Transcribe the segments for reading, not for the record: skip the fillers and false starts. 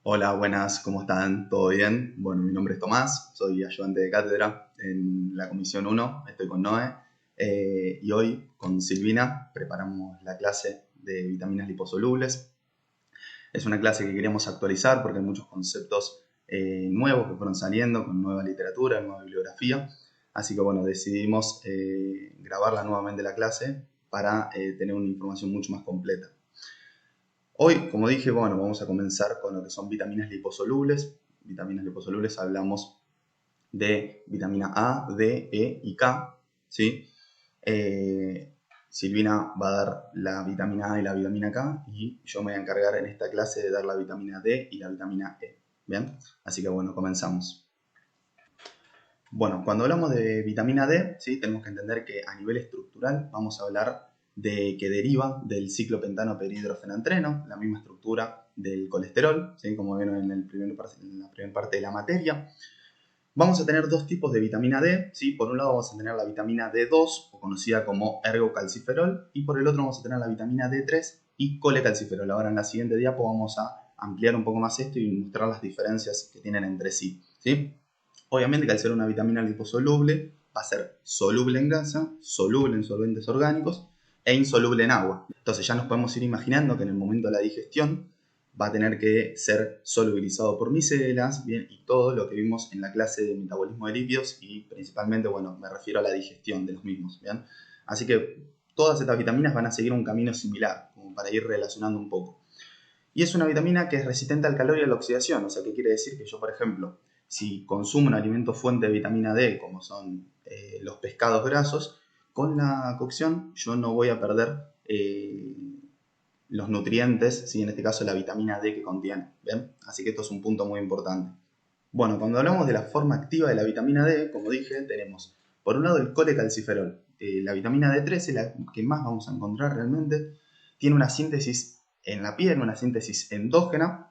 Hola, buenas, ¿cómo están? ¿Todo bien? Bueno, mi nombre es Tomás, soy ayudante de cátedra en la Comisión 1, estoy con Noé y hoy con Silvina preparamos la clase de vitaminas liposolubles. Es una clase que queríamos actualizar porque hay muchos conceptos nuevos que fueron saliendo con nueva literatura, nueva bibliografía, así que bueno, decidimos grabarla nuevamente la clase para tener una información mucho más completa. Hoy, como dije, bueno, vamos a comenzar con lo que son vitaminas liposolubles. Vitaminas liposolubles hablamos de vitamina A, D, E y K, ¿sí? Silvina va a dar la vitamina A y la vitamina K y yo me voy a encargar en esta clase de dar la vitamina D y la vitamina E. ¿Bien? Así que bueno, comenzamos. Bueno, cuando hablamos de vitamina D, ¿sí? Tenemos que entender que a nivel estructural vamos a hablar de que deriva del ciclopentano perhidrofenantreno, la misma estructura del colesterol, ¿sí? Como vieron en la primera parte de la materia. Vamos a tener dos tipos de vitamina D, ¿sí? Por un lado vamos a tener la vitamina D2, o conocida como ergocalciferol, y por el otro vamos a tener la vitamina D3 y colecalciferol. Ahora en la siguiente diapo vamos a ampliar un poco más esto y mostrar las diferencias que tienen entre sí, ¿sí? Obviamente que al ser una vitamina liposoluble va a ser soluble en grasa, soluble en solventes orgánicos e insoluble en agua. Entonces ya nos podemos ir imaginando que en el momento de la digestión va a tener que ser solubilizado por micelas, bien, y todo lo que vimos en la clase de metabolismo de lípidos y principalmente, bueno, me refiero a la digestión de los mismos, bien. Así que todas estas vitaminas van a seguir un camino similar, como para ir relacionando un poco. Y es una vitamina que es resistente al calor y a la oxidación, o sea, ¿qué quiere decir? Que yo, por ejemplo, si consumo un alimento fuente de vitamina D, como son los pescados grasos, con la cocción yo no voy a perder los nutrientes, ¿sí? En este caso la vitamina D que contiene, ¿bien? Así que esto es un punto muy importante. Bueno, cuando hablamos de la forma activa de la vitamina D, como dije, tenemos por un lado el colecalciferol. La vitamina D3 es la que más vamos a encontrar realmente. Tiene una síntesis en la piel, una síntesis endógena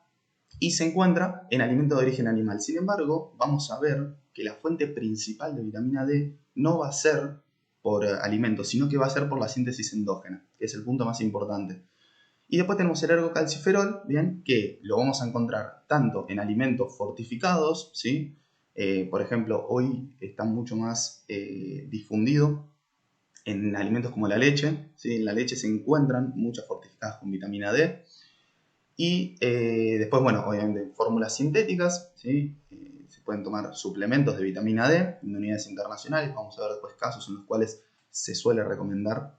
y se encuentra en alimentos de origen animal. Sin embargo, vamos a ver que la fuente principal de vitamina D no va a ser por alimentos, sino que va a ser por la síntesis endógena, que es el punto más importante. Y después tenemos el ergocalciferol, ¿bien? Que lo vamos a encontrar tanto en alimentos fortificados, ¿sí? Por ejemplo, hoy está mucho más difundido en alimentos como la leche, ¿sí? En la leche se encuentran muchas fortificadas con vitamina D. Y después, bueno, obviamente fórmulas sintéticas, ¿sí? Se pueden tomar suplementos de vitamina D en unidades internacionales. Vamos a ver después casos en los cuales se suele recomendar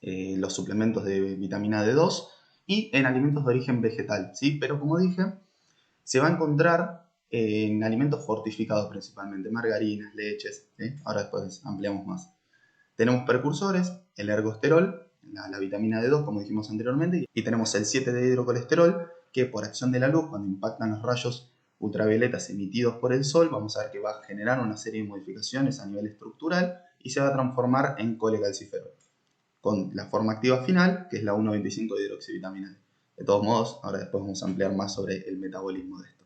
los suplementos de vitamina D2 y en alimentos de origen vegetal, ¿sí? Pero como dije, se va a encontrar en alimentos fortificados principalmente, margarinas, leches, ¿sí? Ahora después ampliamos más. Tenemos precursores, el ergosterol, la vitamina D2 como dijimos anteriormente, y tenemos el 7 hidrocolesterol que por acción de la luz, cuando impactan los rayos ultravioletas emitidos por el sol, vamos a ver que va a generar una serie de modificaciones a nivel estructural y se va a transformar en colecalciferol con la forma activa final, que es la 1,25 de hidroxivitamina D. De todos modos, ahora después vamos a ampliar más sobre el metabolismo de esto.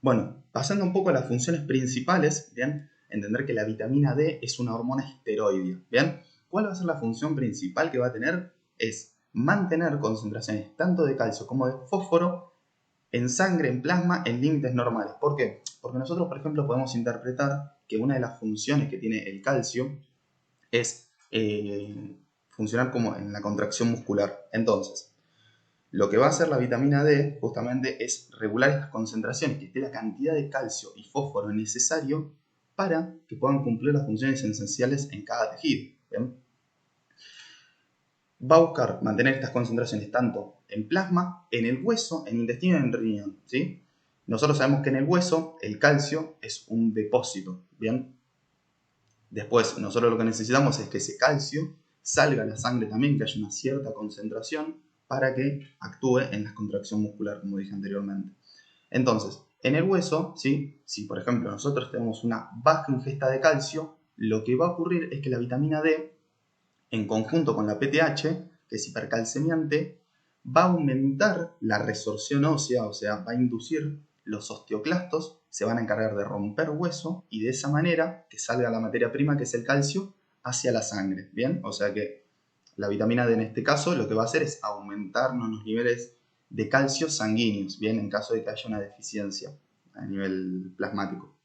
Bueno, pasando un poco a las funciones principales, ¿bien? Entender que la vitamina D es una hormona esteroidea, ¿bien? ¿Cuál va a ser la función principal que va a tener? Es mantener concentraciones tanto de calcio como de fósforo en sangre, en plasma, en límites normales. ¿Por qué? Porque nosotros, por ejemplo, podemos interpretar que una de las funciones que tiene el calcio es funcionar como en la contracción muscular. Entonces, lo que va a hacer la vitamina D justamente es regular estas concentraciones, que esté la cantidad de calcio y fósforo necesario para que puedan cumplir las funciones esenciales en cada tejido. ¿Bien? Va a buscar mantener estas concentraciones tanto en plasma, en el hueso, en el intestino y en el riñón. ¿Sí? Nosotros sabemos que en el hueso el calcio es un depósito. ¿Bien? Después, nosotros lo que necesitamos es que ese calcio salga a la sangre también, que haya una cierta concentración para que actúe en la contracción muscular, como dije anteriormente. Entonces, en el hueso, ¿sí? Si por ejemplo nosotros tenemos una baja ingesta de calcio, lo que va a ocurrir es que la vitamina D, en conjunto con la PTH, que es hipercalcemiante, va a aumentar la resorción ósea, o sea, va a inducir los osteoclastos, se van a encargar de romper hueso y de esa manera que salga la materia prima, que es el calcio, hacia la sangre, ¿bien? O sea que la vitamina D en este caso lo que va a hacer es aumentarnos los niveles de calcio sanguíneos, bien, en caso de que haya una deficiencia a nivel plasmático.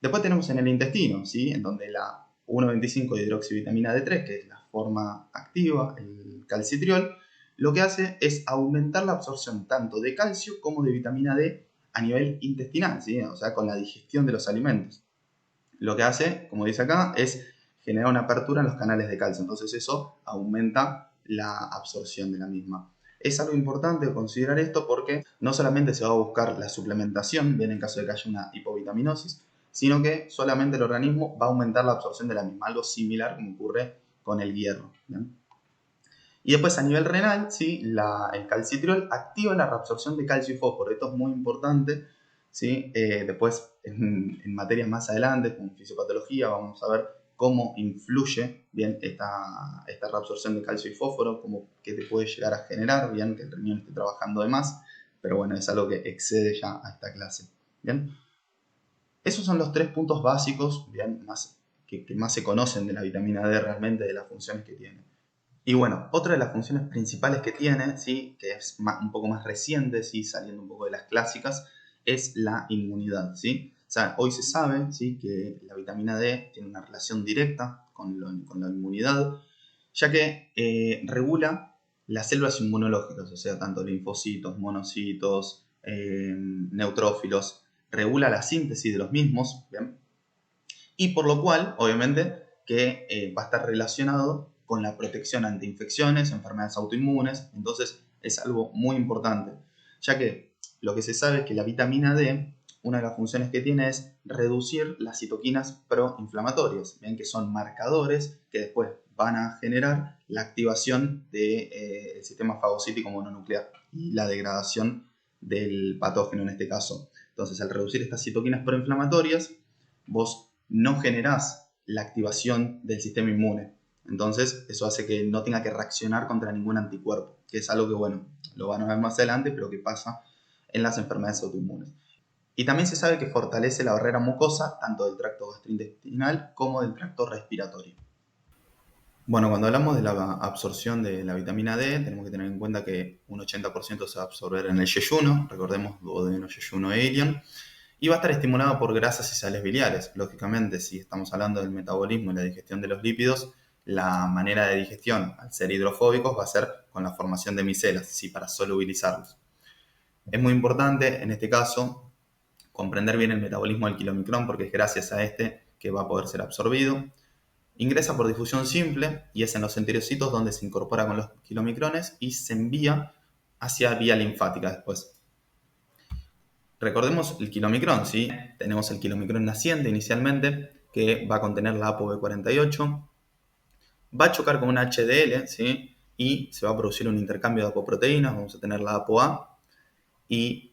Después tenemos en el intestino, ¿sí? En donde la 1,25 hidroxivitamina D3, que es la forma activa, el calcitriol, lo que hace es aumentar la absorción tanto de calcio como de vitamina D a nivel intestinal, ¿sí? O sea, con la digestión de los alimentos. Lo que hace, como dice acá, es generar una apertura en los canales de calcio. Entonces eso aumenta la absorción de la misma. Es algo importante considerar esto porque no solamente se va a buscar la suplementación, bien en caso de que haya una hipovitaminosis, sino que solamente el organismo va a aumentar la absorción de la misma, algo similar como ocurre con el hierro, ¿bien? Y después a nivel renal, ¿sí? El calcitriol activa la reabsorción de calcio y fósforo. Esto es muy importante, ¿sí? Después en materias más adelante, como fisiopatología, vamos a ver cómo influye bien esta reabsorción de calcio y fósforo, qué te puede llegar a generar, bien que el riñón esté trabajando de más, pero bueno, es algo que excede ya a esta clase. Bien, esos son los 3 puntos básicos, bien, que más se conocen de la vitamina D realmente, de las funciones que tiene. Y bueno, otra de las funciones principales que tiene, ¿sí? Que es un poco más reciente, ¿sí? Saliendo un poco de las clásicas, es la inmunidad, ¿sí? O sea, hoy se sabe, ¿sí? Que la vitamina D tiene una relación directa con la inmunidad, ya que regula las células inmunológicas, o sea, tanto linfocitos, monocitos, neutrófilos, regula la síntesis de los mismos, ¿bien? Y por lo cual, obviamente, que va a estar relacionado con la protección ante infecciones, enfermedades autoinmunes. Entonces es algo muy importante, ya que lo que se sabe es que la vitamina D, una de las funciones que tiene es reducir las citoquinas proinflamatorias, ¿bien? Que son marcadores que después van a generar la activación del sistema fagocítico mononuclear y la degradación del patógeno en este caso. Entonces, al reducir estas citoquinas proinflamatorias, vos no generás la activación del sistema inmune. Entonces, eso hace que no tenga que reaccionar contra ningún anticuerpo, que es algo que, bueno, lo van a ver más adelante, pero que pasa en las enfermedades autoinmunes. Y también se sabe que fortalece la barrera mucosa, tanto del tracto gastrointestinal como del tracto respiratorio. Bueno, cuando hablamos de la absorción de la vitamina D, tenemos que tener en cuenta que un 80% se va a absorber en el yeyuno, recordemos, duodeno, yeyuno e ilion, y va a estar estimulado por grasas y sales biliares. Lógicamente, si estamos hablando del metabolismo y la digestión de los lípidos, la manera de digestión, al ser hidrofóbicos, va a ser con la formación de micelas, ¿sí? Para solubilizarlos. Es muy importante, en este caso, comprender bien el metabolismo del kilomicrón, porque es gracias a este que va a poder ser absorbido. Ingresa por difusión simple y es en los enterocitos donde se incorpora con los kilomicrones y se envía hacia vía linfática después. Recordemos el kilomicrón, ¿sí? Tenemos el kilomicrón naciente inicialmente, que va a contener la ApoB48, va a chocar con un HDL, ¿sí? Y se va a producir un intercambio de apoproteínas, vamos a tener la ApoA y,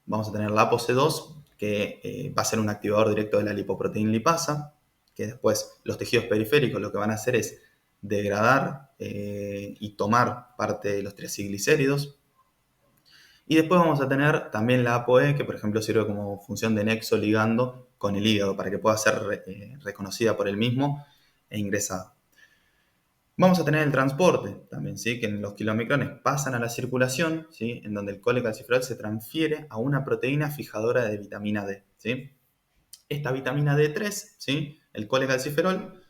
vamos a tener la ApoC2, que va a ser un activador directo de la lipoproteína lipasa, que después los tejidos periféricos lo que van a hacer es degradar y tomar parte de los triacilglicéridos. Y después vamos a tener también la ApoE, que por ejemplo sirve como función de nexo ligando con el hígado para que pueda ser reconocida por el mismo e ingresada. Vamos a tener el transporte también, ¿sí? Que los kilomicrones pasan a la circulación, ¿sí? En donde el colecalciferol se transfiere a una proteína fijadora de vitamina D, ¿sí? Esta vitamina D3, ¿sí? El colecalciferol,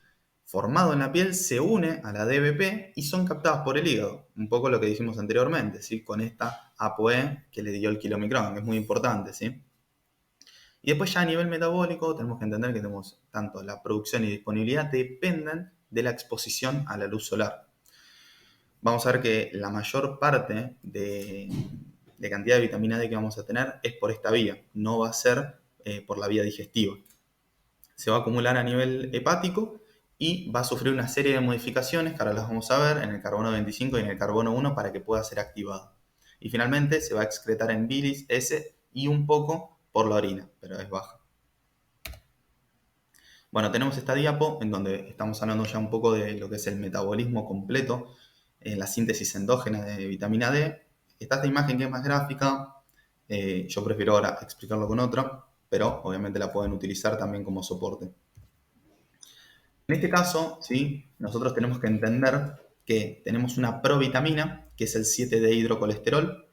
formado en la piel, se une a la DBP y son captadas por el hígado. Un poco lo que dijimos anteriormente, ¿sí? Con esta ApoE que le dio el kilomicrón, que es muy importante, ¿sí? Y después ya a nivel metabólico tenemos que entender que tenemos tanto la producción y disponibilidad dependen de la exposición a la luz solar. Vamos a ver que la mayor parte de cantidad de vitamina D que vamos a tener es por esta vía, no va a ser por la vía digestiva. Se va a acumular a nivel hepático y va a sufrir una serie de modificaciones que ahora las vamos a ver en el carbono 25 y en el carbono 1 para que pueda ser activado. Y finalmente se va a excretar en bilis, S y un poco por la orina, pero es baja. Bueno, tenemos esta diapo en donde estamos hablando ya un poco de lo que es el metabolismo completo, la síntesis endógena de vitamina D. Está esta imagen que es más gráfica, yo prefiero ahora explicarlo con otra, pero obviamente la pueden utilizar también como soporte. En este caso, ¿sí? Nosotros tenemos que entender que tenemos una provitamina que es el 7-dehidrocolesterol.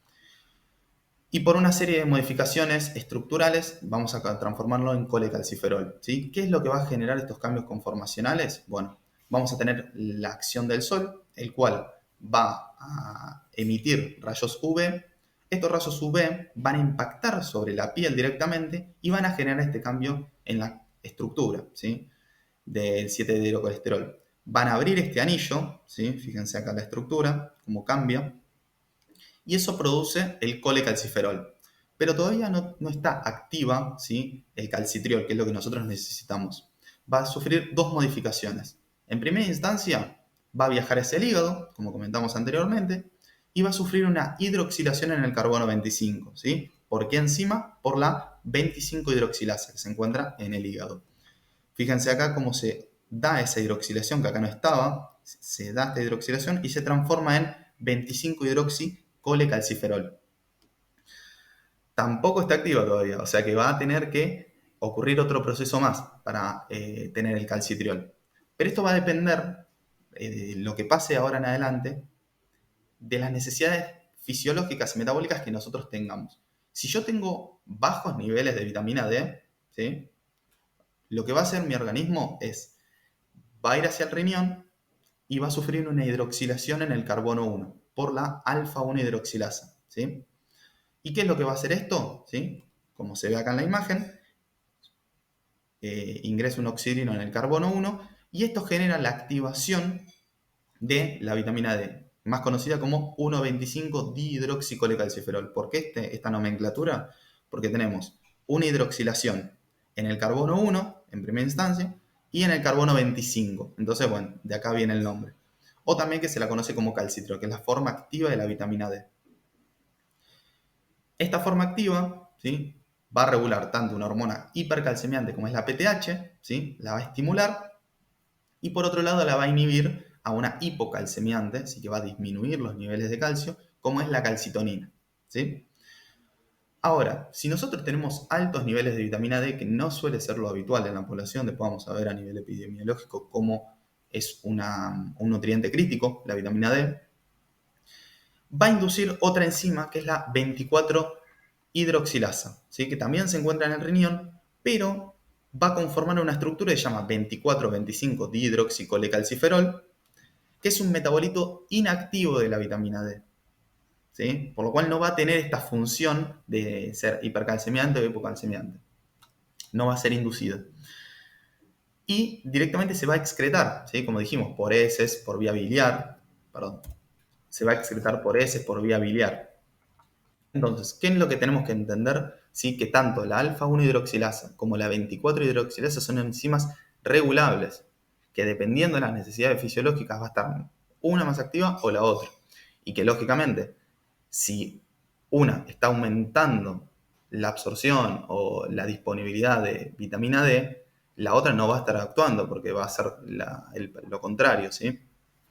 Y por una serie de modificaciones estructurales vamos a transformarlo en colecalciferol, ¿sí? ¿Qué es lo que va a generar estos cambios conformacionales? Bueno, vamos a tener la acción del sol, el cual va a emitir rayos UV. Estos rayos UV van a impactar sobre la piel directamente y van a generar este cambio en la estructura, ¿sí? Del 7-dehidrocolesterol. Van a abrir este anillo, ¿sí? Fíjense acá la estructura, cómo cambia, y eso produce el colecalciferol. Pero todavía no está activa, ¿sí?, el calcitriol, que es lo que nosotros necesitamos. Va a sufrir dos modificaciones. En primera instancia, va a viajar hacia el hígado, como comentamos anteriormente, y va a sufrir una hidroxilación en el carbono 25. ¿Sí? ¿Por qué enzima? Por la 25-hidroxilasa que se encuentra en el hígado. Fíjense acá cómo se da esa hidroxilación, que acá no estaba, se da esta hidroxilación y se transforma en 25-hidroxicolecalciferol. Tampoco está activa todavía, o sea que va a tener que ocurrir otro proceso más para tener el calcitriol. Pero esto va a depender de lo que pase ahora en adelante de las necesidades fisiológicas y metabólicas que nosotros tengamos. Si yo tengo bajos niveles de vitamina D, ¿sí?, lo que va a hacer mi organismo es, va a ir hacia el riñón y va a sufrir una hidroxilación en el carbono 1 por la alfa-1 hidroxilasa, ¿sí? ¿Y qué es lo que va a hacer esto? ¿Sí? Como se ve acá en la imagen, ingresa un oxidrino en el carbono 1 y esto genera la activación de la vitamina D, más conocida como 1,25-dihidroxicolecalciferol. ¿Por qué esta nomenclatura? Porque tenemos una hidroxilación en el carbono 1, en primera instancia, y en el carbono 25. Entonces, bueno, de acá viene el nombre. O también que se la conoce como calcitriol, que es la forma activa de la vitamina D. Esta forma activa, ¿sí?, va a regular tanto una hormona hipercalcemiante como es la PTH, ¿sí?, la va a estimular, y por otro lado la va a inhibir a una hipocalcemiante, así que va a disminuir los niveles de calcio, como es la calcitonina, ¿sí? Ahora, si nosotros tenemos altos niveles de vitamina D, que no suele ser lo habitual en la población, después vamos a ver a nivel epidemiológico cómo es un nutriente crítico, la vitamina D, va a inducir otra enzima que es la 24-hidroxilasa, ¿sí?, que también se encuentra en el riñón, pero va a conformar una estructura que se llama 24-25-dihidroxicolecalciferol, que es un metabolito inactivo de la vitamina D, ¿sí?, por lo cual no va a tener esta función de ser hipercalcemiante o hipocalcemiante. No va a ser inducida. Y directamente se va a excretar, ¿sí?, como dijimos, por heces, por vía biliar, perdón, se va a excretar por heces, por vía biliar. Entonces, ¿qué es lo que tenemos que entender? Sí, que tanto la alfa-1 hidroxilasa como la 24 hidroxilasa son enzimas regulables, que dependiendo de las necesidades fisiológicas va a estar una más activa o la otra. Y que lógicamente, si una está aumentando la absorción o la disponibilidad de vitamina D, la otra no va a estar actuando porque va a ser lo contrario, ¿sí?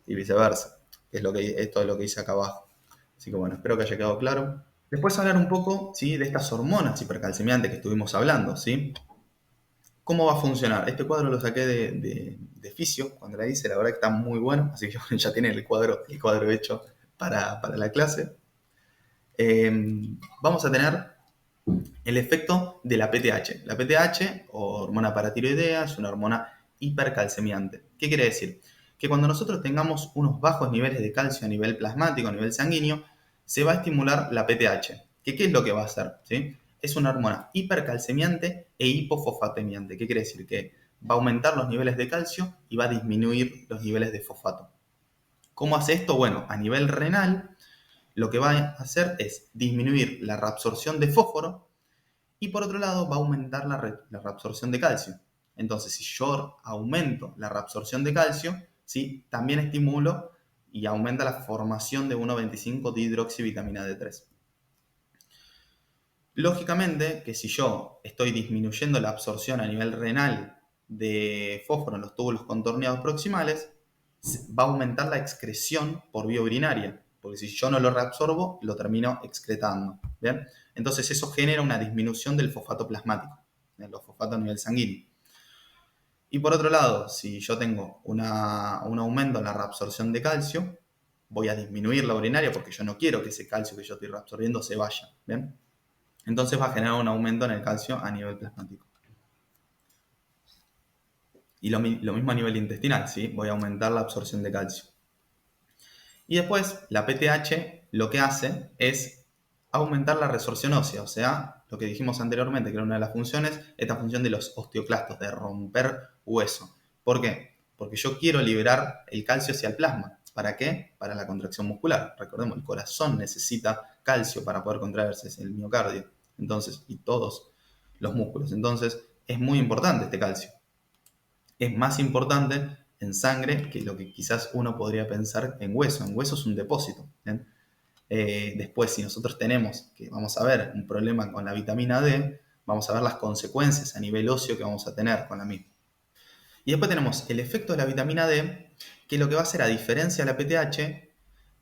Y viceversa. Esto es lo que dice acá abajo. Así que bueno, espero que haya quedado claro. Después hablar un poco, ¿sí?, de estas hormonas hipercalcemiantes que estuvimos hablando, ¿sí? ¿Cómo va a funcionar? Este cuadro lo saqué de Fisio, cuando la hice, la verdad que está muy bueno, así que bueno, ya tiene el cuadro hecho para la clase. Vamos a tener el efecto de la PTH. La PTH, o hormona paratiroidea, es una hormona hipercalcemiante. ¿Qué quiere decir? Que cuando nosotros tengamos unos bajos niveles de calcio a nivel plasmático, a nivel sanguíneo, se va a estimular la PTH. ¿Qué es lo que va a hacer? ¿Sí? Es una hormona hipercalcemiante e hipofosfatemiante. ¿Qué quiere decir? Que va a aumentar los niveles de calcio y va a disminuir los niveles de fosfato. ¿Cómo hace esto? Bueno, a nivel renal, lo que va a hacer es disminuir la reabsorción de fósforo y por otro lado va a aumentar la reabsorción de calcio. Entonces, si yo aumento la reabsorción de calcio, ¿sí?, también estimulo y aumenta la formación de 1,25-dihidroxivitamina D3. Lógicamente que si yo estoy disminuyendo la absorción a nivel renal de fósforo en los túbulos contorneados proximales, va a aumentar la excreción por vía urinaria, porque si yo no lo reabsorbo, lo termino excretando. ¿Bien? Entonces eso genera una disminución del fosfato plasmático, de los fosfatos a nivel sanguíneo. Y por otro lado, si yo tengo un aumento en la reabsorción de calcio, voy a disminuir la urinaria porque yo no quiero que ese calcio que yo estoy reabsorbiendo se vaya, ¿bien? Entonces va a generar un aumento en el calcio a nivel plasmático. Y lo mismo a nivel intestinal, ¿sí? Voy a aumentar la absorción de calcio. Y después, la PTH lo que hace es aumentar la resorción ósea, o sea, lo que dijimos anteriormente, que era una de las funciones, esta función de los osteoclastos, de romper hueso. ¿Por qué? Porque yo quiero liberar el calcio hacia el plasma. ¿Para qué? Para la contracción muscular. Recordemos, el corazón necesita calcio para poder contraerse, es el miocardio. Entonces, y todos los músculos. Entonces, es muy importante este calcio. Es más importante en sangre que lo que quizás uno podría pensar en hueso. En hueso es un depósito. Después, si nosotros tenemos, que vamos a ver, un problema con la vitamina D, vamos a ver las consecuencias a nivel óseo que vamos a tener con la misma. Y después tenemos el efecto de la vitamina D, que lo que va a hacer, a diferencia de la PTH,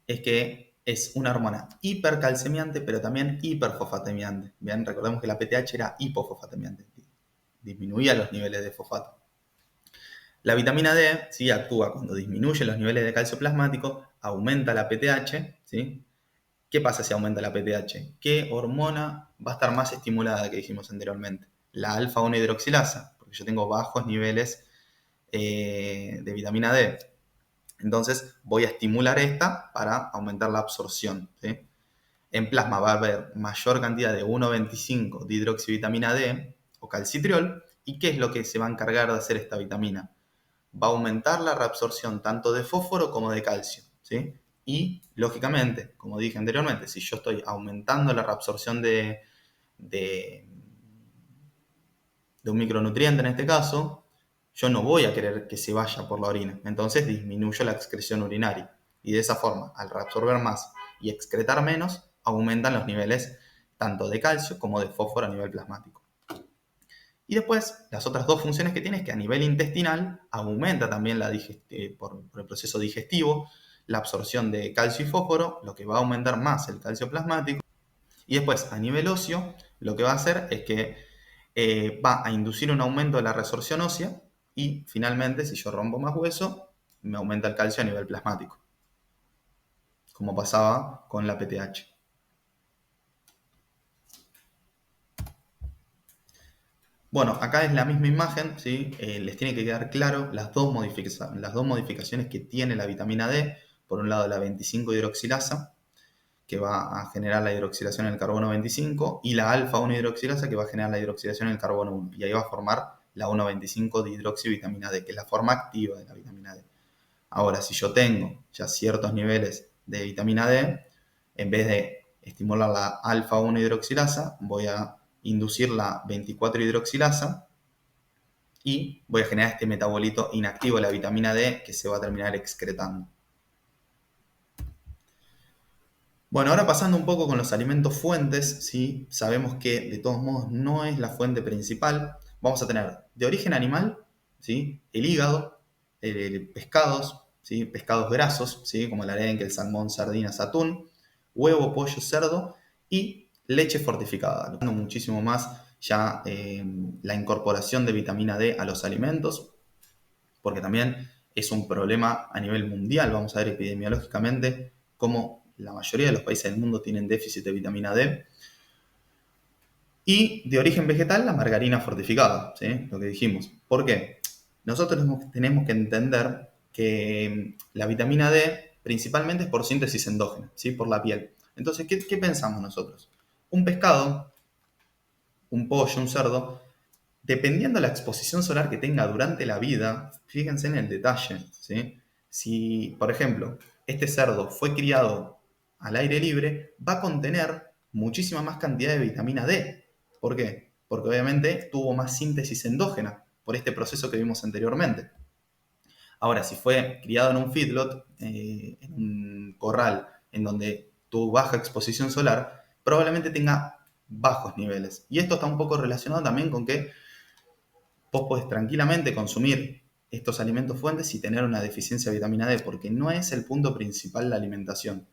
es que es una hormona hipercalcemiante, pero también hiperfosfatemiante. Bien, recordemos que la PTH era hipofosfatemiante, disminuía los niveles de fosfato. La vitamina D, ¿sí?, actúa cuando disminuye los niveles de calcio plasmático, aumenta la PTH, ¿sí? ¿Qué pasa si aumenta la PTH? ¿Qué hormona va a estar más estimulada que dijimos anteriormente? La alfa-1 hidroxilasa, porque yo tengo bajos niveles de vitamina D. Entonces voy a estimular esta para aumentar la absorción, ¿sí? En plasma va a haber mayor cantidad de 1,25 de hidroxivitamina D o calcitriol. ¿Y qué es lo que se va a encargar de hacer esta vitamina? Va a aumentar la reabsorción tanto de fósforo como de calcio, ¿sí? Y, lógicamente, como dije anteriormente, si yo estoy aumentando la reabsorción de un micronutriente en este caso, yo no voy a querer que se vaya por la orina. Entonces disminuyo la excreción urinaria. Y de esa forma, al reabsorber más y excretar menos, aumentan los niveles tanto de calcio como de fósforo a nivel plasmático. Y después, las otras dos funciones que tiene es que a nivel intestinal aumenta también por el proceso digestivo la absorción de calcio y fósforo, lo que va a aumentar más el calcio plasmático. Y después, a nivel óseo, lo que va a hacer es que va a inducir un aumento de la resorción ósea y finalmente, si yo rompo más hueso, me aumenta el calcio a nivel plasmático, como pasaba con la PTH. Bueno, acá es la misma imagen, ¿sí? Les tiene que quedar claro las dos modificaciones que tiene la vitamina D. Por un lado, la 25-hidroxilasa, que va a generar la hidroxilación en el carbono 25, y la alfa-1 hidroxilasa, que va a generar la hidroxilación en el carbono 1. Y ahí va a formar la 1,25 de hidroxivitamina D, que es la forma activa de la vitamina D. Ahora, si yo tengo ya ciertos niveles de vitamina D, en vez de estimular la alfa-1 hidroxilasa, voy a inducir la 24 hidroxilasa y voy a generar este metabolito inactivo de la vitamina D que se va a terminar excretando. Bueno, ahora pasando un poco con los alimentos fuentes, ¿sí? Sabemos que de todos modos no es la fuente principal. Vamos a tener de origen animal, ¿sí?, el hígado, pescados, ¿sí?, pescados grasos, ¿sí?, como el arenque, el salmón, sardinas, atún, huevo, pollo, cerdo y leche fortificada. Dando muchísimo más ya la incorporación de vitamina D a los alimentos, porque también es un problema a nivel mundial. Vamos a ver epidemiológicamente cómo la mayoría de los países del mundo tienen déficit de vitamina D. Y de origen vegetal, la margarina fortificada, ¿sí?, lo que dijimos. ¿Por qué? Nosotros tenemos que entender que la vitamina D principalmente es por síntesis endógena, ¿sí?, por la piel. Entonces, ¿qué pensamos nosotros? Un pescado, un pollo, un cerdo, dependiendo de la exposición solar que tenga durante la vida, fíjense en el detalle, ¿sí? Si, por ejemplo, este cerdo fue criado al aire libre, va a contener muchísima más cantidad de vitamina D. ¿Por qué? Porque obviamente tuvo más síntesis endógena por este proceso que vimos anteriormente. Ahora, si fue criado en un feedlot, en un corral en donde tuvo baja exposición solar, probablemente tenga bajos niveles. Y esto está un poco relacionado también con que vos podés tranquilamente consumir estos alimentos fuentes y tener una deficiencia de vitamina D, porque no es el punto principal de la alimentación.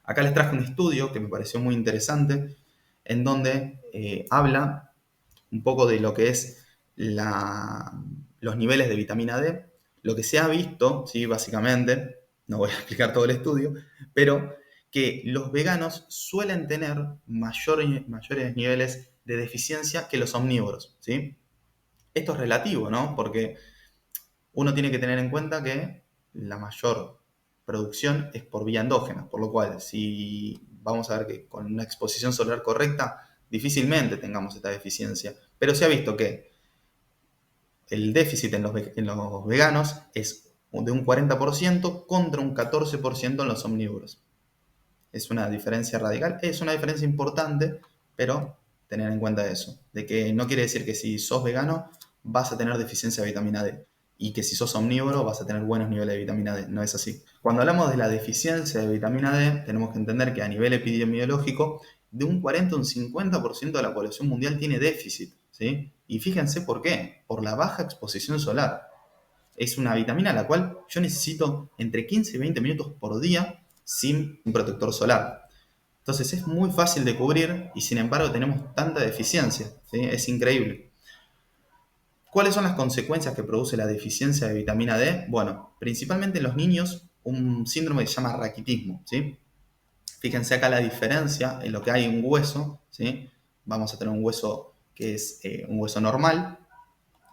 Acá les traje un estudio que me pareció muy interesante, en donde habla un poco de lo que es los niveles de vitamina D. Lo que se ha visto, ¿sí?, básicamente, no voy a explicar todo el estudio, pero que los veganos suelen tener mayores niveles de deficiencia que los omnívoros, ¿sí? Esto es relativo, ¿no? Porque uno tiene que tener en cuenta que la mayor producción es por vía endógena, por lo cual si vamos a ver que con una exposición solar correcta, difícilmente tengamos esta deficiencia. Pero se ha visto que el déficit en los veganos es de un 40% contra un 14% en los omnívoros. Es una diferencia radical, es una diferencia importante, pero tener en cuenta eso, de que no quiere decir que si sos vegano vas a tener deficiencia de vitamina D y que si sos omnívoro vas a tener buenos niveles de vitamina D, no es así. Cuando hablamos de la deficiencia de vitamina D, tenemos que entender que a nivel epidemiológico, de un 40 a un 50% de la población mundial tiene déficit, ¿sí? Y fíjense por qué, por la baja exposición solar. Es una vitamina a la cual yo necesito entre 15 y 20 minutos por día sin un protector solar. Entonces es muy fácil de cubrir y sin embargo tenemos tanta deficiencia, ¿sí? Es increíble. ¿Cuáles son las consecuencias que produce la deficiencia de vitamina D? Bueno, principalmente en los niños, un síndrome que se llama raquitismo, ¿sí? Fíjense acá la diferencia en lo que hay en un hueso, ¿sí? Vamos a tener un hueso que es un hueso normal,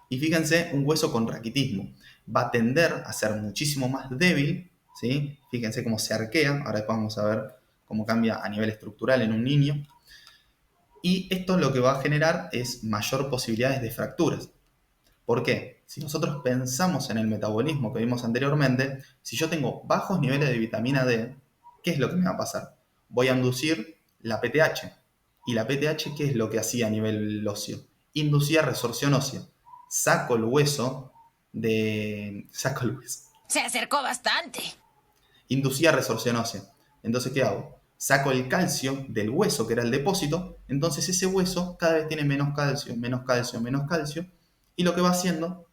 y fíjense, un hueso con raquitismo va a tender a ser muchísimo más débil, ¿sí? Fíjense cómo se arquea, ahora después vamos a ver cómo cambia a nivel estructural en un niño. Y esto lo que va a generar es mayor posibilidades de fracturas. ¿Por qué? Si nosotros pensamos en el metabolismo que vimos anteriormente, si yo tengo bajos niveles de vitamina D, ¿qué es lo que me va a pasar? Voy a inducir la PTH. ¿Y la PTH qué es lo que hacía a nivel óseo? Inducía resorción ósea. Saco el hueso de... Saco el hueso. Se acercó bastante. Inducía resorción ósea. Entonces, ¿qué hago? Saco el calcio del hueso, que era el depósito, entonces ese hueso cada vez tiene menos calcio, menos calcio, menos calcio, y lo que va haciendo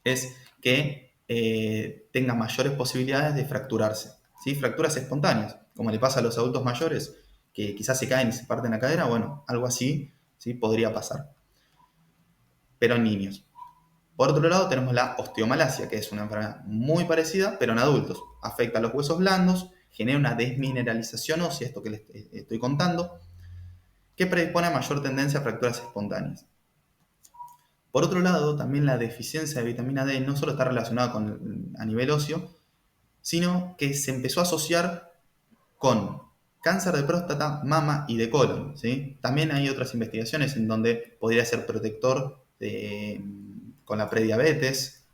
es que tenga mayores posibilidades de fracturarse, ¿sí? Fracturas espontáneas, como le pasa a los adultos mayores, que quizás se caen y se parten la cadera, bueno, algo así, ¿sí? Podría pasar, pero en niños. Por otro lado tenemos la osteomalacia, que es una enfermedad muy parecida, pero en adultos. Afecta a los huesos blandos, genera una desmineralización ósea, esto que les estoy contando, que predispone a mayor tendencia a fracturas espontáneas. Por otro lado, también la deficiencia de vitamina D no solo está relacionada a nivel óseo, sino que se empezó a asociar con cáncer de próstata, mama y de colon, ¿sí? También hay otras investigaciones en donde podría ser protector con la prediabetes,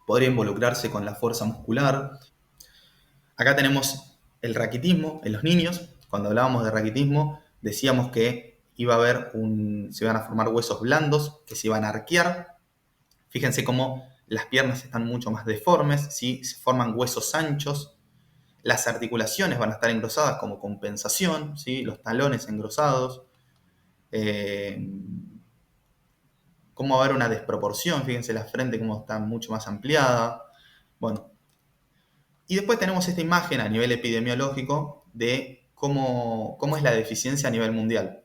podría involucrarse con la fuerza muscular. Acá tenemos el raquitismo en los niños. Cuando hablábamos de raquitismo, decíamos que se iban a formar huesos blandos que se iban a arquear. Fíjense cómo las piernas están mucho más deformes, ¿sí? Se forman huesos anchos. Las articulaciones van a estar engrosadas como compensación, ¿sí? Los talones engrosados. Cómo va a haber una desproporción, fíjense la frente cómo está mucho más ampliada. Bueno, y después tenemos esta imagen a nivel epidemiológico de cómo es la deficiencia a nivel mundial.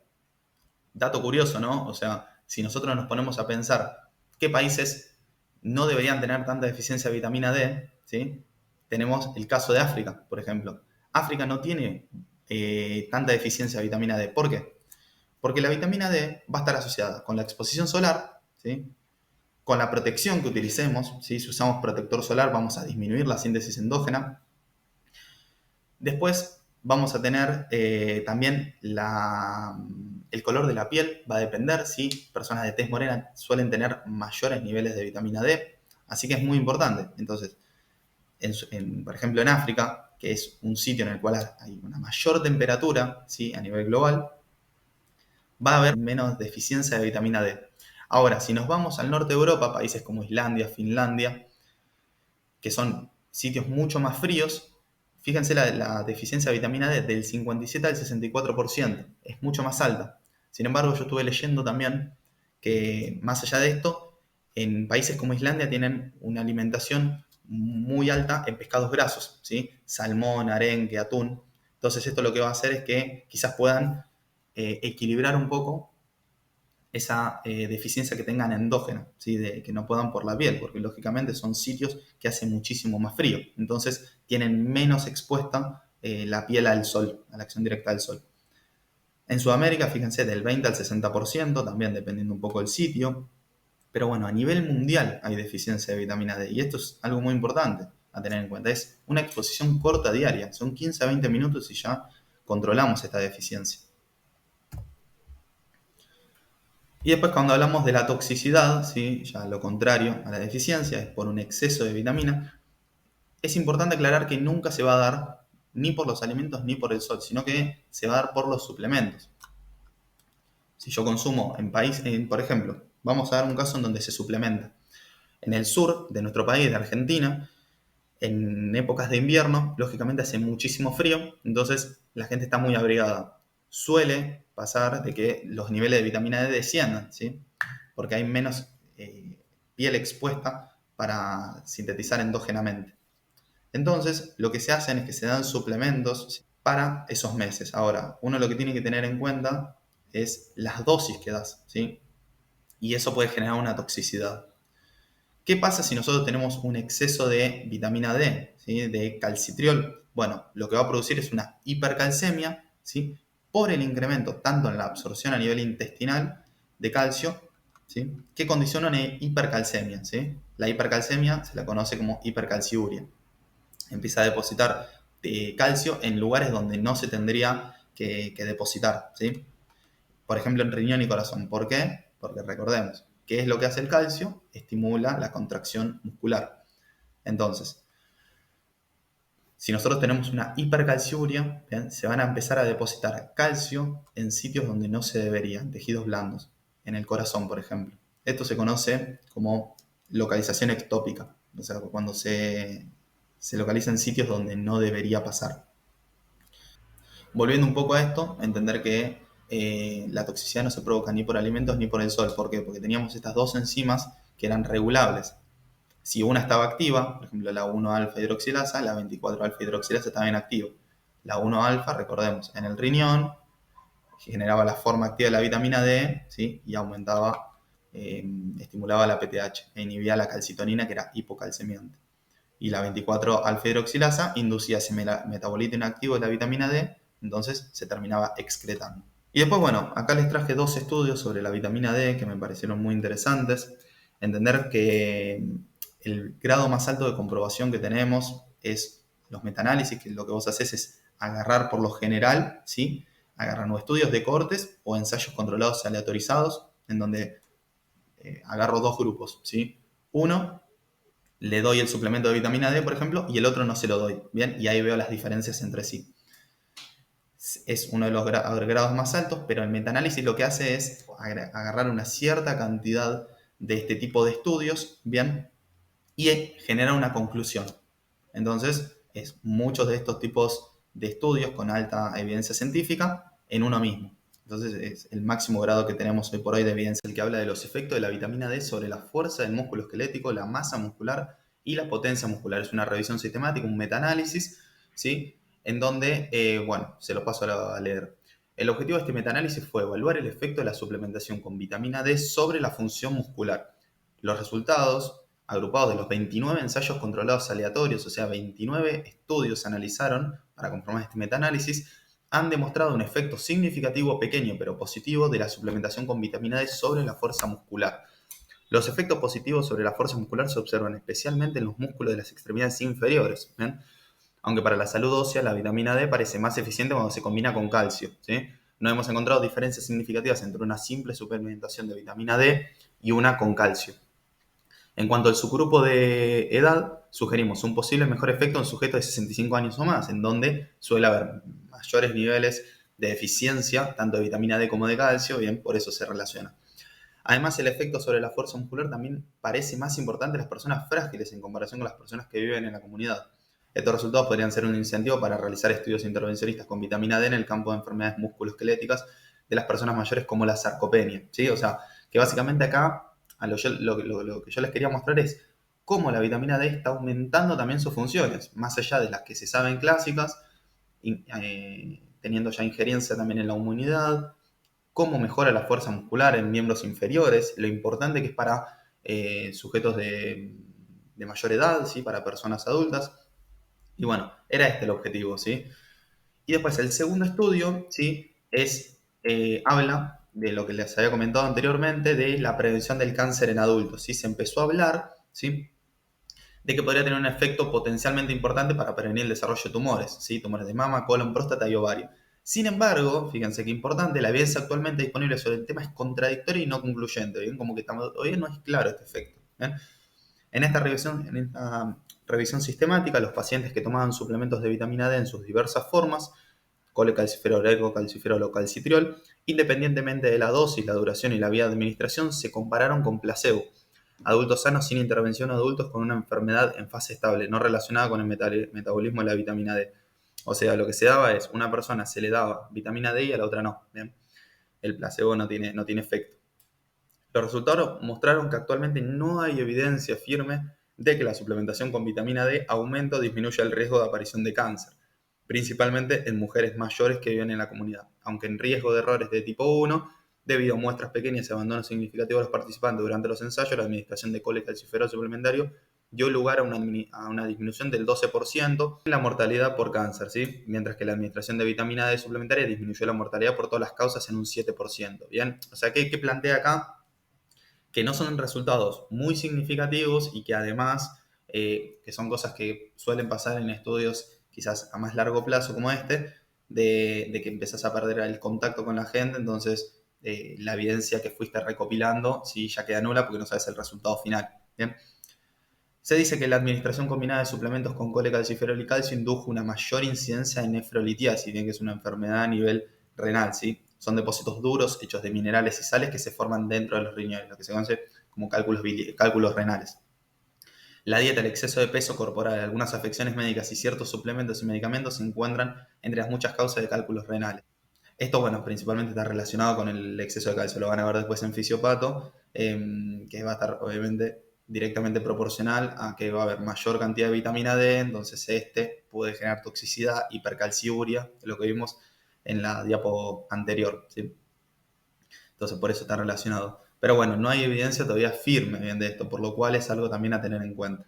Dato curioso, ¿no? O sea, si nosotros nos ponemos a pensar qué países no deberían tener tanta deficiencia de vitamina D, ¿sí? Tenemos el caso de África, por ejemplo. África no tiene tanta deficiencia de vitamina D. ¿Por qué? Porque la vitamina D va a estar asociada con la exposición solar, ¿sí? Con la protección que utilicemos, ¿sí? Si usamos protector solar vamos a disminuir la síntesis endógena. Después vamos a tener también el color de la piel, va a depender, si personas de tez morena suelen tener mayores niveles de vitamina D, así que es muy importante. Entonces, por ejemplo en África, que es un sitio en el cual hay una mayor temperatura, ¿sí? A nivel global, va a haber menos deficiencia de vitamina D. Ahora, si nos vamos al norte de Europa, países como Islandia, Finlandia, que son sitios mucho más fríos, fíjense la deficiencia de vitamina D del 57 al 64%, es mucho más alta. Sin embargo, yo estuve leyendo también que más allá de esto, en países como Islandia tienen una alimentación muy alta en pescados grasos, ¿sí? Salmón, arenque, atún. Entonces esto lo que va a hacer es que quizás puedan equilibrar un poco esa deficiencia que tengan endógena, ¿sí? De que no puedan por la piel, porque lógicamente son sitios que hace muchísimo más frío, entonces tienen menos expuesta la piel al sol, a la acción directa del sol. En Sudamérica, fíjense, del 20 al 60%, también dependiendo un poco del sitio, pero bueno, a nivel mundial hay deficiencia de vitamina D y esto es algo muy importante a tener en cuenta. Es una exposición corta diaria, son 15 a 20 minutos y ya controlamos esta deficiencia. Y después cuando hablamos de la toxicidad, ¿sí? Ya lo contrario a la deficiencia, es por un exceso de vitamina, es importante aclarar que nunca se va a dar ni por los alimentos ni por el sol, sino que se va a dar por los suplementos. Si yo consumo por ejemplo, vamos a dar un caso en donde se suplementa. En el sur de nuestro país, de Argentina, en épocas de invierno, lógicamente hace muchísimo frío, entonces la gente está muy abrigada. Suele pasar de que los niveles de vitamina D desciendan, ¿sí? Porque hay menos piel expuesta para sintetizar endógenamente. Entonces, lo que se hacen es que se dan suplementos para esos meses. Ahora, uno lo que tiene que tener en cuenta es las dosis que das, ¿sí? Y eso puede generar una toxicidad. ¿Qué pasa si nosotros tenemos un exceso de vitamina D, ¿sí? De calcitriol? Bueno, lo que va a producir es una hipercalcemia, ¿sí? Por el incremento tanto en la absorción a nivel intestinal de calcio, ¿sí? Que condiciona una hipercalcemia, ¿sí? La hipercalcemia se la conoce como hipercalciuria. Empieza a depositar calcio en lugares donde no se tendría que depositar, ¿sí? Por ejemplo, en riñón y corazón. ¿Por qué? Porque recordemos, ¿qué es lo que hace el calcio? Estimula la contracción muscular. Entonces, si nosotros tenemos una hipercalciuria, ¿bien? Se van a empezar a depositar calcio en sitios donde no se debería, en tejidos blandos, en el corazón, por ejemplo. Esto se conoce como localización ectópica, o sea, cuando se localiza en sitios donde no debería pasar. Volviendo un poco a esto, entender que la toxicidad no se provoca ni por alimentos ni por el sol. ¿Por qué? Porque teníamos estas dos enzimas que eran regulables. Si una estaba activa, por ejemplo la 1-alfa hidroxilasa, la 24-alfa hidroxilasa estaba inactiva. La 1-alfa, recordemos, en el riñón generaba la forma activa de la vitamina D, ¿sí? Y aumentaba, estimulaba la PTH e inhibía la calcitonina, que era hipocalcemiante. Y la 24-alfa hidroxilasa inducía ese metabolito inactivo de la vitamina D, entonces se terminaba excretando. Y después, bueno, acá les traje dos estudios sobre la vitamina D que me parecieron muy interesantes. Entender que el grado más alto de comprobación que tenemos es los metaanálisis, que lo que vos haces es agarrar por lo general, ¿sí? Agarrar estudios de cohortes o ensayos controlados aleatorizados, en donde agarro dos grupos, ¿sí? Uno, le doy el suplemento de vitamina D, por ejemplo, y el otro no se lo doy, ¿bien? Y ahí veo las diferencias entre sí. Es uno de los grados más altos, pero el metaanálisis lo que hace es agarrar una cierta cantidad de este tipo de estudios, ¿bien? Y generar una conclusión. Entonces, es muchos de estos tipos de estudios con alta evidencia científica en uno mismo. Entonces, es el máximo grado que tenemos hoy por hoy de evidencia, el que habla de los efectos de la vitamina D sobre la fuerza del músculo esquelético, la masa muscular y la potencia muscular. Es una revisión sistemática, un metaanálisis, ¿sí? En donde, bueno, se lo paso a leer. El objetivo de este metaanálisis fue evaluar el efecto de la suplementación con vitamina D sobre la función muscular. Los resultados, agrupados de los 29 ensayos controlados aleatorios, o sea, 29 estudios se analizaron para conformar este metaanálisis, han demostrado un efecto significativo, pequeño pero positivo, de la suplementación con vitamina D sobre la fuerza muscular. Los efectos positivos sobre la fuerza muscular se observan especialmente en los músculos de las extremidades inferiores, ¿ven? Aunque para la salud ósea la vitamina D parece más eficiente cuando se combina con calcio, ¿sí? No hemos encontrado diferencias significativas entre una simple suplementación de vitamina D y una con calcio. En cuanto al subgrupo de edad, sugerimos un posible mejor efecto en sujetos de 65 años o más, en donde suele haber mayores niveles de deficiencia, tanto de vitamina D como de calcio, bien, por eso se relaciona. Además, el efecto sobre la fuerza muscular también parece más importante en las personas frágiles en comparación con las personas que viven en la comunidad. Estos resultados podrían ser un incentivo para realizar estudios intervencionistas con vitamina D en el campo de enfermedades musculoesqueléticas de las personas mayores como la sarcopenia, ¿sí? O sea, que básicamente acá lo que yo les quería mostrar es cómo la vitamina D está aumentando también sus funciones, más allá de las que se saben clásicas, teniendo ya injerencia también en la inmunidad, cómo mejora la fuerza muscular en miembros inferiores, lo importante que es para sujetos de mayor edad, ¿sí? Para personas adultas. Y bueno, era este el objetivo, ¿sí? Y después el segundo estudio, ¿sí? Habla de lo que les había comentado anteriormente, de la prevención del cáncer en adultos, ¿sí? Se empezó a hablar, ¿sí? De que podría tener un efecto potencialmente importante para prevenir el desarrollo de tumores, ¿sí? Tumores de mama, colon, próstata y ovario. Sin embargo, fíjense qué importante, la evidencia actualmente disponible sobre el tema es contradictoria y no concluyente, ¿bien? Como que todavía no es claro este efecto, ¿bien? En esta revisión sistemática, los pacientes que tomaban suplementos de vitamina D en sus diversas formas, colecalciferol, ergocalciferol o calcitriol, independientemente de la dosis, la duración y la vía de administración, se compararon con placebo. Adultos sanos sin intervención o adultos con una enfermedad en fase estable, no relacionada con el metabolismo de la vitamina D. O sea, lo que se daba es, una persona se le daba vitamina D y a la otra no. ¿Bien? El placebo no tiene efecto. Los resultados mostraron que actualmente no hay evidencia firme de que la suplementación con vitamina D aumenta o disminuye el riesgo de aparición de cáncer, principalmente en mujeres mayores que viven en la comunidad, aunque en riesgo de errores de tipo 1, debido a muestras pequeñas y abandono significativo de los participantes durante los ensayos, la administración de colecalciferol suplementario dio lugar a una disminución del 12% en la mortalidad por cáncer, ¿sí? Mientras que la administración de vitamina D suplementaria disminuyó la mortalidad por todas las causas en un 7%. ¿Bien? O sea, ¿qué plantea acá? Que no son resultados muy significativos y que además, que son cosas que suelen pasar en estudios quizás a más largo plazo como este, de que empezás a perder el contacto con la gente, entonces la evidencia que fuiste recopilando sí, ya queda nula porque no sabes el resultado final. ¿Bien? Se dice que la administración combinada de suplementos con colecalciferol y calcio indujo una mayor incidencia de nefrolitiasis, bien que es una enfermedad a nivel renal, ¿sí? Son depósitos duros hechos de minerales y sales que se forman dentro de los riñones, lo que se conoce como cálculos renales. La dieta, el exceso de peso corporal, algunas afecciones médicas y ciertos suplementos y medicamentos se encuentran entre las muchas causas de cálculos renales. Esto, bueno, principalmente está relacionado con el exceso de calcio. Lo van a ver después en fisiopato, que va a estar obviamente directamente proporcional a que va a haber mayor cantidad de vitamina D, entonces este puede generar toxicidad, hipercalciuria, lo que vimos en la diapo anterior, ¿sí? Entonces por eso está relacionado. Pero bueno, no hay evidencia todavía firme bien de esto, por lo cual es algo también a tener en cuenta.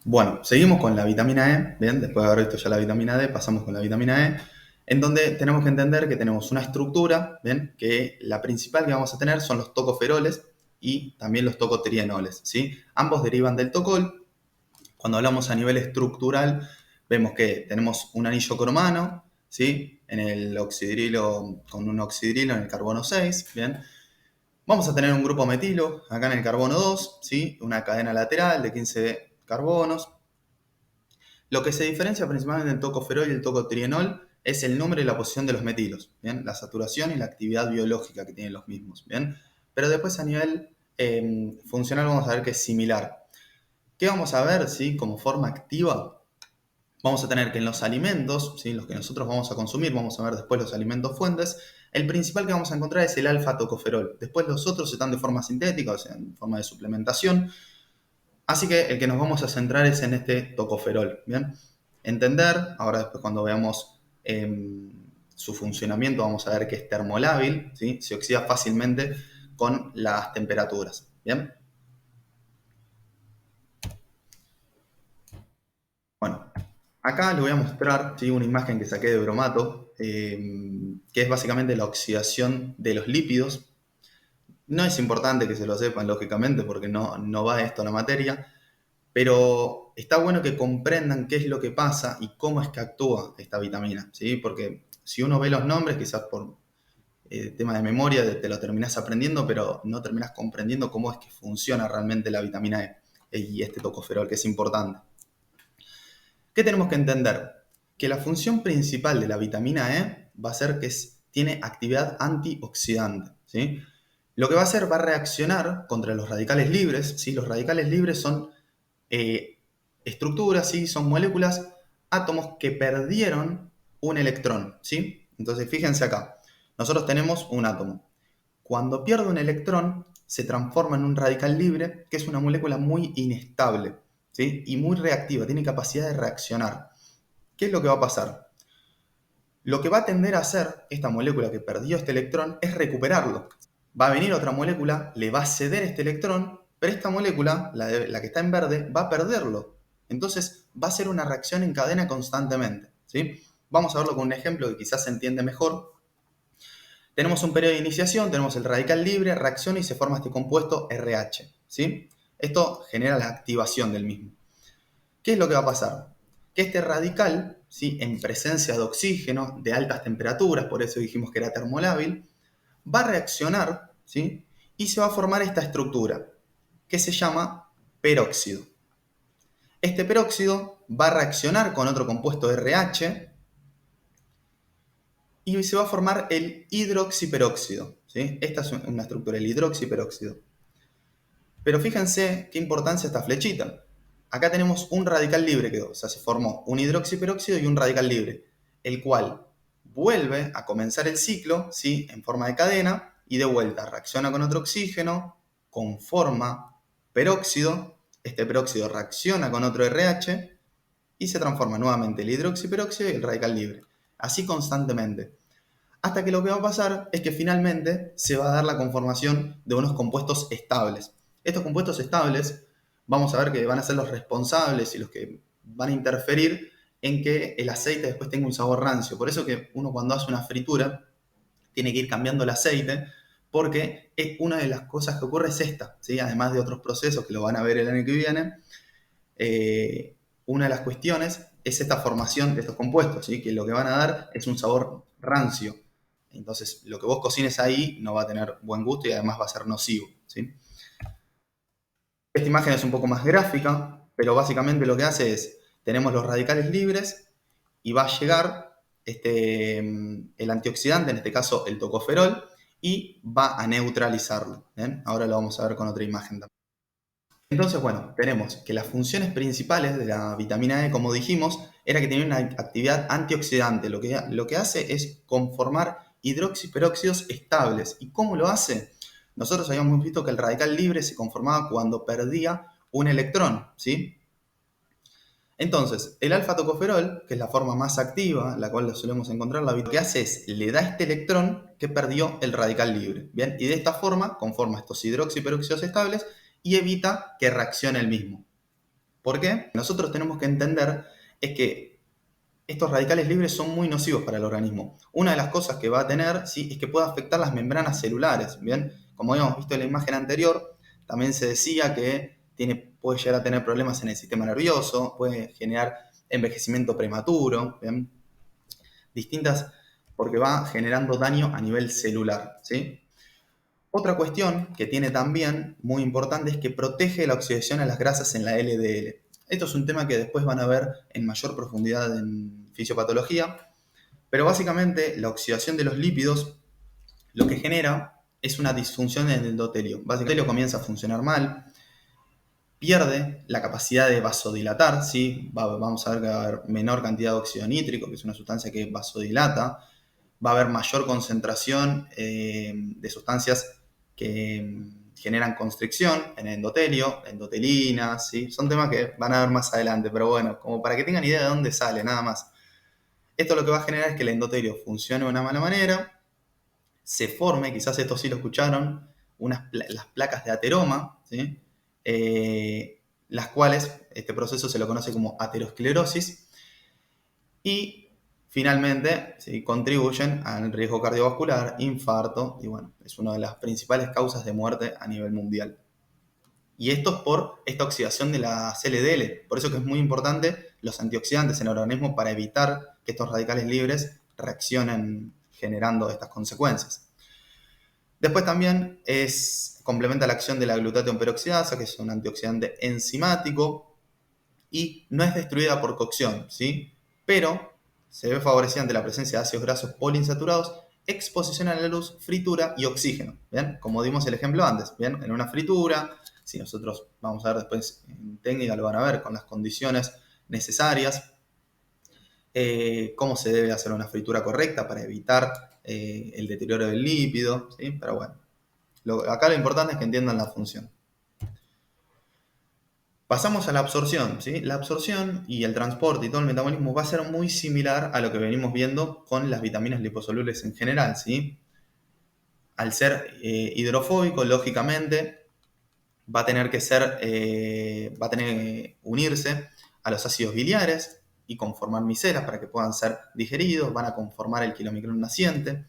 Bueno, seguimos con la vitamina E, bien, después de haber visto ya la vitamina D, pasamos con la vitamina E, en donde tenemos que entender que tenemos una estructura, bien, que la principal que vamos a tener son los tocoferoles y también los tocotrienoles, ¿sí? Ambos derivan del tocol. Cuando hablamos a nivel estructural, vemos que tenemos un anillo cromano, ¿sí? En el oxidrilo, con un oxidrilo en el carbono 6, bien. Vamos a tener un grupo metilo acá en el carbono 2, ¿sí? Una cadena lateral de 15 carbonos. Lo que se diferencia principalmente del tocoferol y el tocotrienol es el número y la posición de los metilos, ¿bien? La saturación y la actividad biológica que tienen los mismos, ¿bien? Pero después a nivel funcional vamos a ver que es similar. ¿Qué vamos a ver, sí? Como forma activa, vamos a tener que en los alimentos, ¿sí? Los que nosotros vamos a consumir, vamos a ver después los alimentos fuentes, el principal que vamos a encontrar es el alfa-tocoferol. Después los otros están de forma sintética, o sea, en forma de suplementación. Así que el que nos vamos a centrar es en este tocoferol, ¿bien? Entender, ahora después cuando veamos su funcionamiento vamos a ver que es termolábil, ¿sí? Se oxida fácilmente con las temperaturas, ¿bien? Bueno, acá les voy a mostrar, ¿sí? Una imagen que saqué de bromato, que es básicamente la oxidación de los lípidos. No es importante que se lo sepan, lógicamente, porque no va esto a la materia, pero está bueno que comprendan qué es lo que pasa y cómo es que actúa esta vitamina, ¿sí? Porque si uno ve los nombres, quizás por tema de memoria te lo terminás aprendiendo, pero no terminás comprendiendo cómo es que funciona realmente la vitamina E y este tocoferol, que es importante. ¿Qué tenemos que entender? Que la función principal de la vitamina E va a ser que tiene actividad antioxidante, ¿sí? Lo que va a hacer va a reaccionar contra los radicales libres, ¿sí? Los radicales libres son eh, estructuras, ¿sí? Son moléculas, átomos que perdieron un electrón, ¿sí? Entonces fíjense acá, nosotros tenemos un átomo. Cuando pierde un electrón, se transforma en un radical libre, que es una molécula muy inestable, ¿sí? Y muy reactiva, tiene capacidad de reaccionar. ¿Qué es lo que va a pasar? Lo que va a tender a hacer esta molécula que perdió este electrón es recuperarlo. Va a venir otra molécula, le va a ceder este electrón, pero esta molécula, la que está en verde, va a perderlo. Entonces va a ser una reacción en cadena constantemente, ¿sí? Vamos a verlo con un ejemplo que quizás se entiende mejor. Tenemos un periodo de iniciación, tenemos el radical libre, reacciona y se forma este compuesto RH, ¿sí? Esto genera la activación del mismo. ¿Qué es lo que va a pasar? Que este radical, ¿sí?, en presencia de oxígeno de altas temperaturas, por eso dijimos que era termolábil, va a reaccionar, ¿sí?, y se va a formar esta estructura, que se llama peróxido. Este peróxido va a reaccionar con otro compuesto RH y se va a formar el hidroxiperóxido, ¿sí? Esta es una estructura, el hidroxiperóxido. Pero fíjense qué importancia esta flechita. Acá tenemos un radical libre quedó, o sea, se formó un hidroxiperóxido y un radical libre, el cual vuelve a comenzar el ciclo, ¿sí?, en forma de cadena, y de vuelta reacciona con otro oxígeno, conforma peróxido, este peróxido reacciona con otro RH, y se transforma nuevamente el hidroxiperóxido y el radical libre. Así constantemente. Hasta que lo que va a pasar es que finalmente se va a dar la conformación de unos compuestos estables. Estos compuestos estables vamos a ver que van a ser los responsables y los que van a interferir en que el aceite después tenga un sabor rancio. Por eso que uno cuando hace una fritura tiene que ir cambiando el aceite, porque una de las cosas que ocurre es esta, ¿sí? Además de otros procesos que lo van a ver el año que viene, una de las cuestiones es esta formación de estos compuestos, ¿sí?, que lo que van a dar es un sabor rancio. Entonces, lo que vos cocines ahí no va a tener buen gusto y además va a ser nocivo, ¿sí? Esta imagen es un poco más gráfica, pero básicamente lo que hace es, tenemos los radicales libres y va a llegar el antioxidante, en este caso el tocoferol, y va a neutralizarlo, ¿bien? Ahora lo vamos a ver con otra imagen también. Entonces, bueno, tenemos que las funciones principales de la vitamina E, como dijimos, era que tenía una actividad antioxidante. Lo que hace es conformar hidroxiperóxidos estables. ¿Y cómo lo hace? Nosotros habíamos visto que el radical libre se conformaba cuando perdía un electrón, ¿sí? Entonces, el alfa-tocoferol, que es la forma más activa, la cual lo solemos encontrar, lo que hace es, le da este electrón que perdió el radical libre, ¿bien? Y de esta forma conforma estos hidroxiperóxidos estables y evita que reaccione el mismo. ¿Por qué? Nosotros tenemos que entender es que estos radicales libres son muy nocivos para el organismo. Una de las cosas que va a tener, ¿sí?, es que puede afectar las membranas celulares, ¿bien? Como habíamos visto en la imagen anterior, también se decía que puede llegar a tener problemas en el sistema nervioso, puede generar envejecimiento prematuro, ¿bien? Distintas, porque va generando daño a nivel celular, ¿sí? Otra cuestión que tiene también, muy importante, es que protege la oxidación a las grasas en la LDL. Esto es un tema que después van a ver en mayor profundidad en fisiopatología, pero básicamente la oxidación de los lípidos lo que genera es una disfunción en el endotelio. Básicamente el endotelio comienza a funcionar mal, pierde la capacidad de vasodilatar, ¿sí? Vamos a ver que va a haber menor cantidad de óxido nítrico, que es una sustancia que vasodilata, va a haber mayor concentración de sustancias que generan constricción en el endotelio, endotelinas, ¿sí? Son temas que van a ver más adelante, pero bueno, como para que tengan idea de dónde sale, nada más. Esto lo que va a generar es que el endotelio funcione de una mala manera, se forme, quizás esto sí lo escucharon, las placas de ateroma, ¿sí? Las cuales este proceso se lo conoce como aterosclerosis, y finalmente, ¿sí?, contribuyen al riesgo cardiovascular, infarto, y bueno, es una de las principales causas de muerte a nivel mundial. Y esto es por esta oxidación de las LDL. Por eso que es muy importante los antioxidantes en el organismo para evitar que estos radicales libres reaccionen generando estas consecuencias. Después también complementa la acción de la glutatión peroxidasa, que es un antioxidante enzimático, y no es destruida por cocción, ¿sí? Pero se ve favorecida ante la presencia de ácidos grasos poliinsaturados, exposición a la luz, fritura y oxígeno, ¿bien? Como dimos el ejemplo antes, ¿bien? En una fritura, si nosotros vamos a ver después en técnica, lo van a ver con las condiciones necesarias, cómo se debe hacer una fritura correcta para evitar el deterioro del lípido, ¿sí? Pero bueno, acá lo importante es que entiendan la función. Pasamos a la absorción, ¿sí? La absorción y el transporte y todo el metabolismo va a ser muy similar a lo que venimos viendo con las vitaminas liposolubles en general, ¿sí? Al ser hidrofóbico, lógicamente, va a tener que ser, va a tener que unirse a los ácidos biliares y conformar micelas para que puedan ser digeridos, van a conformar el kilomicrón naciente.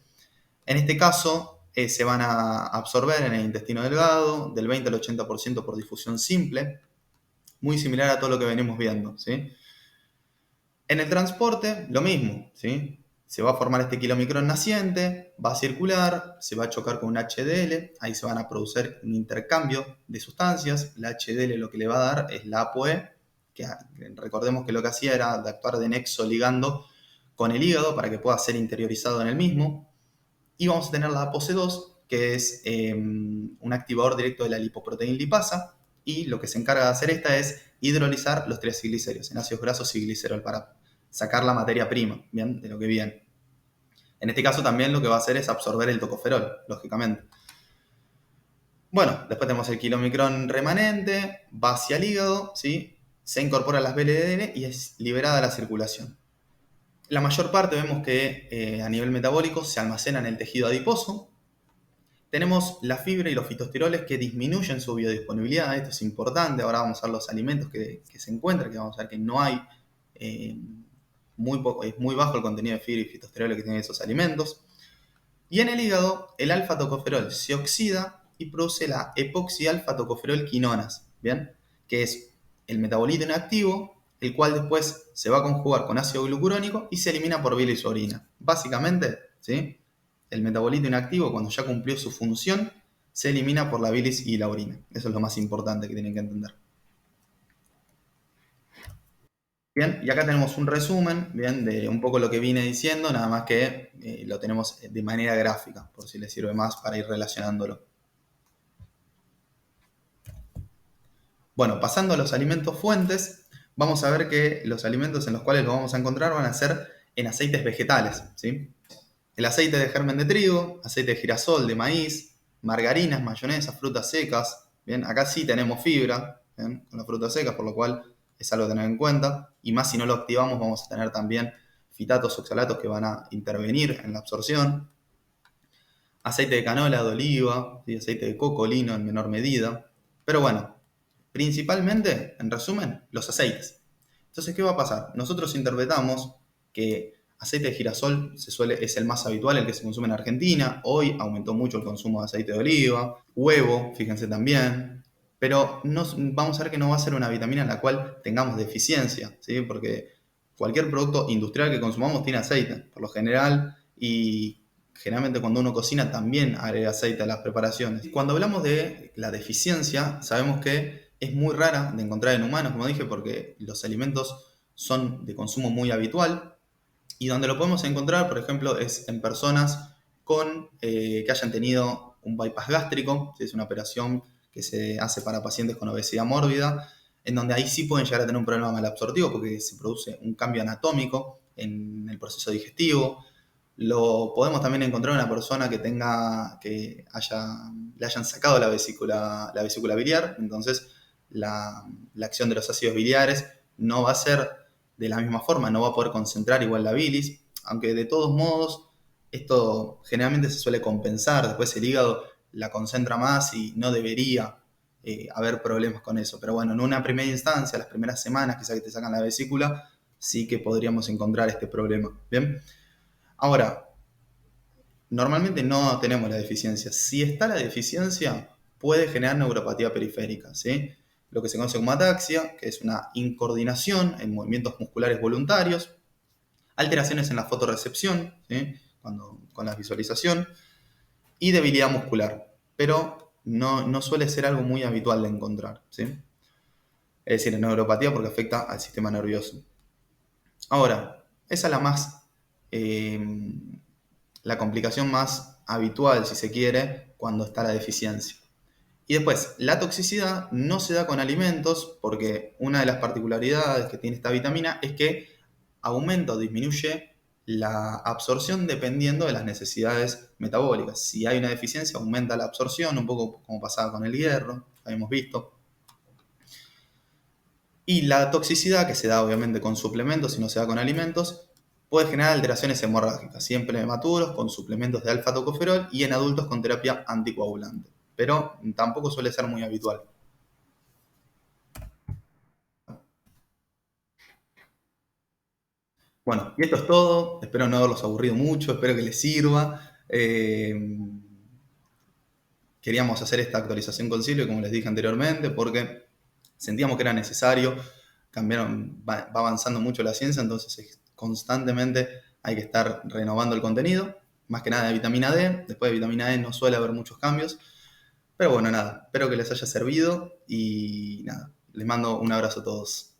En este caso, se van a absorber en el intestino delgado del 20 al 80% por difusión simple, muy similar a todo lo que venimos viendo, ¿sí? En el transporte, lo mismo, ¿sí? Se va a formar este kilomicrón naciente, va a circular, se va a chocar con un HDL, ahí se van a producir un intercambio de sustancias. La HDL lo que le va a dar es la ApoE, que recordemos que lo que hacía era de actuar de nexo ligando con el hígado para que pueda ser interiorizado en el mismo. Y vamos a tener la ApoC2, que es un activador directo de la lipoproteína lipasa, y lo que se encarga de hacer esta es hidrolizar los triacilglicéridos en ácidos grasos y glicerol para sacar la materia prima, ¿bien? De lo que viene. En este caso también lo que va a hacer es absorber el tocoferol, lógicamente. Bueno, después tenemos el kilomicrón remanente, va hacia el hígado, ¿sí? Se incorpora a las VLDN y es liberada a la circulación. La mayor parte vemos que a nivel metabólico se almacena en el tejido adiposo. Tenemos la fibra y los fitosteroles que disminuyen su biodisponibilidad, esto es importante. Ahora vamos a ver los alimentos que se encuentran, que vamos a ver que no hay, es muy bajo el contenido de fibra y fitosteroles que tienen esos alimentos. Y en el hígado, el alfa-tocoferol se oxida y produce la epoxi-alfa-tocoferol quinonas, ¿bien? Que es el metabolito inactivo, el cual después se va a conjugar con ácido glucurónico y se elimina por bilis o orina. Básicamente, ¿sí? El metabolito inactivo, cuando ya cumplió su función, se elimina por la bilis y la orina. Eso es lo más importante que tienen que entender. Bien, y acá tenemos un resumen, bien, de un poco lo que vine diciendo, nada más que lo tenemos de manera gráfica, por si les sirve más para ir relacionándolo. Bueno, pasando a los alimentos fuentes, vamos a ver que los alimentos en los cuales los vamos a encontrar van a ser en aceites vegetales, ¿sí? El aceite de germen de trigo, aceite de girasol, de maíz, margarinas, mayonesas, frutas secas. Bien, acá sí tenemos fibra, ¿bien? Con las frutas secas, por lo cual es algo a tener en cuenta. Y más si no lo activamos, vamos a tener también fitatos, oxalatos que van a intervenir en la absorción. Aceite de canola, de oliva, ¿sí? Aceite de coco, lino en menor medida. Pero bueno, principalmente, en resumen, los aceites. Entonces, ¿qué va a pasar? Nosotros interpretamos que aceite de girasol es el más habitual, el que se consume en Argentina. Hoy aumentó mucho el consumo de aceite de oliva. Huevo, fíjense también. Pero vamos a ver que no va a ser una vitamina en la cual tengamos deficiencia, ¿sí? Porque cualquier producto industrial que consumamos tiene aceite, por lo general, y generalmente cuando uno cocina también agrega aceite a las preparaciones. Cuando hablamos de la deficiencia, sabemos que es muy rara de encontrar en humanos, como dije, porque los alimentos son de consumo muy habitual, y donde lo podemos encontrar, por ejemplo, es en personas que hayan tenido un bypass gástrico, ¿sí? Es una operación que se hace para pacientes con obesidad mórbida, en donde ahí sí pueden llegar a tener un problema malabsortivo porque se produce un cambio anatómico en el proceso digestivo. Lo podemos también encontrar en una persona que le hayan sacado la vesícula biliar, entonces la acción de los ácidos biliares no va a ser de la misma forma, no va a poder concentrar igual la bilis, aunque de todos modos esto generalmente se suele compensar, después el hígado la concentra más y no debería haber problemas con eso. Pero bueno, en una primera instancia, las primeras semanas quizá que te sacan la vesícula, sí que podríamos encontrar este problema. Bien. Ahora, normalmente no tenemos la deficiencia. Si está la deficiencia, puede generar neuropatía periférica, ¿sí? Lo que se conoce como ataxia, que es una incoordinación en movimientos musculares voluntarios, alteraciones en la fotorrecepción, ¿sí? Con la visualización, y debilidad muscular. Pero no suele ser algo muy habitual de encontrar, ¿sí? Es decir, neuropatía porque afecta al sistema nervioso. Ahora, esa es la complicación más habitual, si se quiere, cuando está la deficiencia. Y después, la toxicidad no se da con alimentos porque una de las particularidades que tiene esta vitamina es que aumenta o disminuye la absorción dependiendo de las necesidades metabólicas. Si hay una deficiencia, aumenta la absorción, un poco como pasaba con el hierro, habíamos visto. Y la toxicidad, que se da obviamente con suplementos y no se da con alimentos, puede generar alteraciones hemorrágicas, siempre en prematuros con suplementos de alfa-tocoferol y en adultos con terapia anticoagulante. Pero tampoco suele ser muy habitual. Bueno, y esto es todo. Espero no haberlos aburrido mucho, espero que les sirva. Queríamos hacer esta actualización con Silvio, como les dije anteriormente, porque sentíamos que era necesario. Va avanzando mucho la ciencia, entonces constantemente hay que estar renovando el contenido. Más que nada de vitamina D. Después de vitamina D no suele haber muchos cambios. Pero bueno, nada, espero que les haya servido y nada, les mando un abrazo a todos.